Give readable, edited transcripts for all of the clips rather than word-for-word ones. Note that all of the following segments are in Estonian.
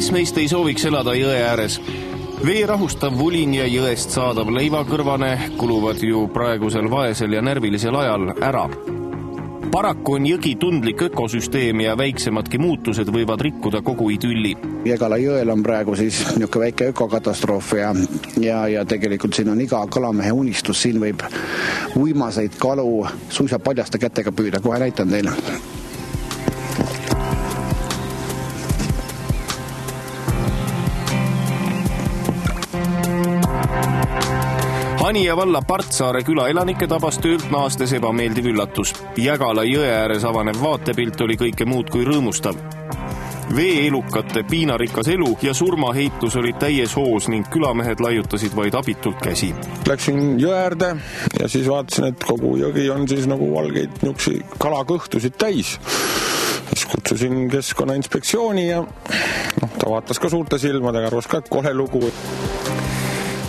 Kes meist ei sooviks elada jõe ääres? Vee rahustav vulin ja jõest saadav leivakõrvane kuluvad ju praegusel vaesel ja närvilisel ajal ära. Paraku on jõgi tundlik ökosüsteem ja väiksemadki muutused võivad rikkuda kogu idülli. Jägala jõel on praegu siis niisugune väike ökokatastroof ja tegelikult siin on iga kalamehe unistus. Siin võib uimaseid kalu suisa paljaste kätega püüda. Kohe näitan teile. Anija valla Partsaare küla elanike tabas töölt naastes ebameeldiv üllatus. Jägala jõe ääres avanev vaatepilt oli kõike muud kui rõõmustav. Vee-elukate piinarikas elu ja surmaheitus olid täies hoos ning külamehed laiutasid vaid abitult käsi. Läksin jõe äärde ja siis vaatasin, et kogu jõgi on siis nagu valgeid niuksi kalakõhtusid täis. Siis kutsusin Keskkonnainspektsiooni ja ta vaatas ka suurte silmadega, arvas ka, et kole lugu.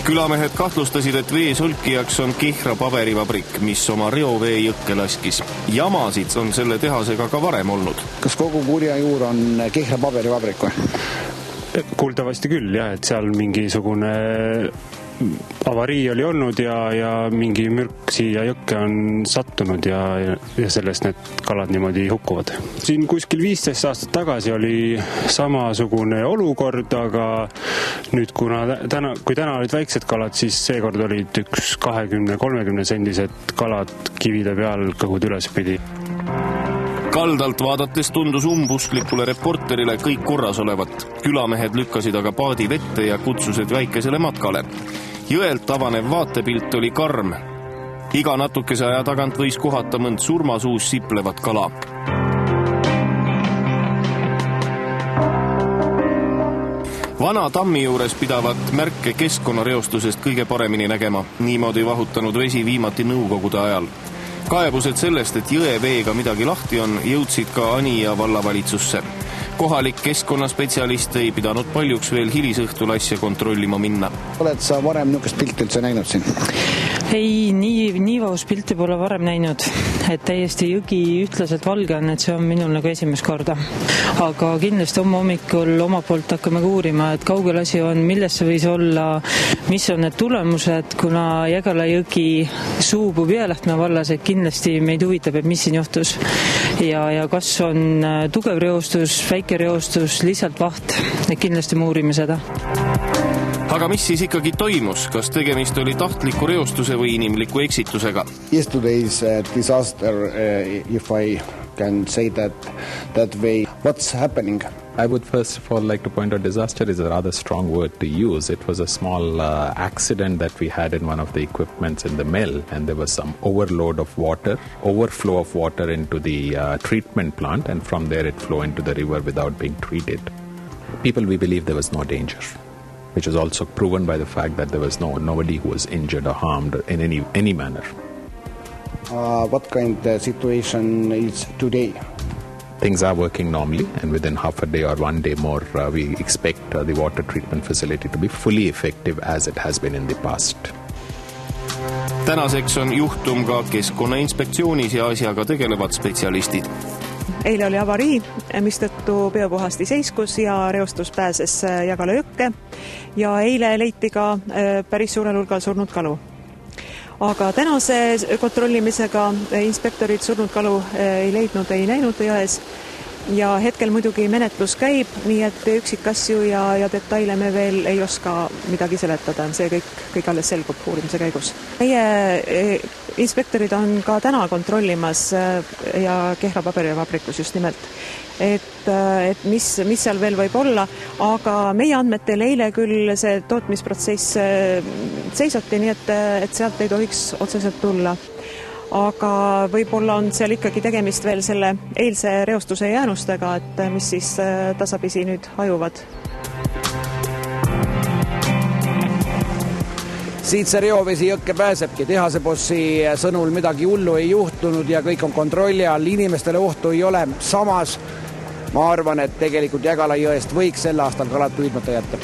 Külamehed kahtlustasid, et vee solkijaks on Kehra paberivabrik, mis oma reovee jõkke laskis. Jamasid on selle tehasega ka varem olnud. Kas kogu kurja juur on Kehra paberivabrik või? Kuuldavasti küll, jah, et seal mingisugune avarii oli olnud ja mingi mürk siia jõkke on sattunud ja sellest need kalad niimoodi hukkuvad. Siin kuskil 15 aastat tagasi oli samasugune olukord, aga nüüd kui täna olid väiksed kalad, siis seekord olid üks 20-30 sendised kalad kivide peal kõhud üles pidi. Kaldalt vaadates tundus umbusklikule reporterile kõik korras olevat. Külamehed lükkasid aga paadi vette ja kutsusid väikesele matkale. Jõelt avanev vaatepilt oli karm. Iga natukese aja tagant võis kohata mõnd surmasuus siplevat kala. Vana tammi juures pidavat märke keskkonnareostusest kõige paremini nägema. Niimoodi vahutanud vesi viimati nõukogude ajal. Kaebused sellest, et jõe veega midagi lahti on, jõudsid ka Anija vallavalitsusse. Kohalik keskkonnaspetsialist ei pidanud paljuks veel hilisõhtul asja kontrollima minna. Oled sa varem niisugust pilti üldse näinud siin? Ei, nii vaus pilti pole varem näinud. Et täiesti jõgi ütleselt valge on, et see on minul nagu esimest korda. Aga kindlasti hommikul oma poolt hakkame uurima, et kaugel asi on, milles see võis olla, mis on need tulemused, kuna Jägala jõgi suubub Jõelähtme vallas, et kindlasti meid huvitab, et mis siin juhtus. Ja kas on tugev reostus, väike reostus, lihtsalt vaht, et kindlasti me uurime seda. Aga mis siis ikkagi toimus? Kas tegemist oli tahtliku reostuse või inimliku eksitusega? Yesterday's disaster, if I can say that way, what's happening? I would first of all like to point out disaster is a rather strong word to use. It was a small accident that we had in one of the equipments in the mill, and there was some overflow of water into the treatment plant, and from there it flowed into the river without being treated. People, we believe there was no danger, which is also proven by the fact that there was nobody who was injured or harmed in any manner. What kind of situation is today? Things are working normally, and within half a day or 1 day more, we expect the water treatment facility to be fully effective as it has been in the past. Tänaseks on juhtum ka Keskkonnainspektsioonis ja asjaga tegelevad spetsialistid. Eile oli avarii, mistõttu biopuhasti seiskus ja reostus pääses Jägala jõkke ja eile leiti ka päris suurel hulgal surnud kalu. Aga tänase kontrollimisega inspektorid surnud kalu ei leidnud, ei näinud jões ja hetkel muidugi menetlus käib, nii et üksikasju ja detaile me veel ei oska midagi seletada. See kõik alles selgub uurimise käigus. Meie inspektorid on ka täna kontrollimas ja Kehra paberivabrikus just nimelt, et mis seal veel võib olla, aga meie andmetel eile küll see tootmisprotsess seisati, nii et sealt ei tohiks otseselt tulla. Aga võib-olla on seal ikkagi tegemist veel selle eilse reostuse jäänustega, et mis siis tasapisi nüüd hajuvad. Siit see reovesi jõkke pääsebki. Tehase bossi sõnul midagi hullu ei juhtunud ja kõik on kontrolli all. Inimestele ohtu ei ole. Samas ma arvan, et tegelikult Jägala jõest võiks sel aastal kalad püüdmata jätta.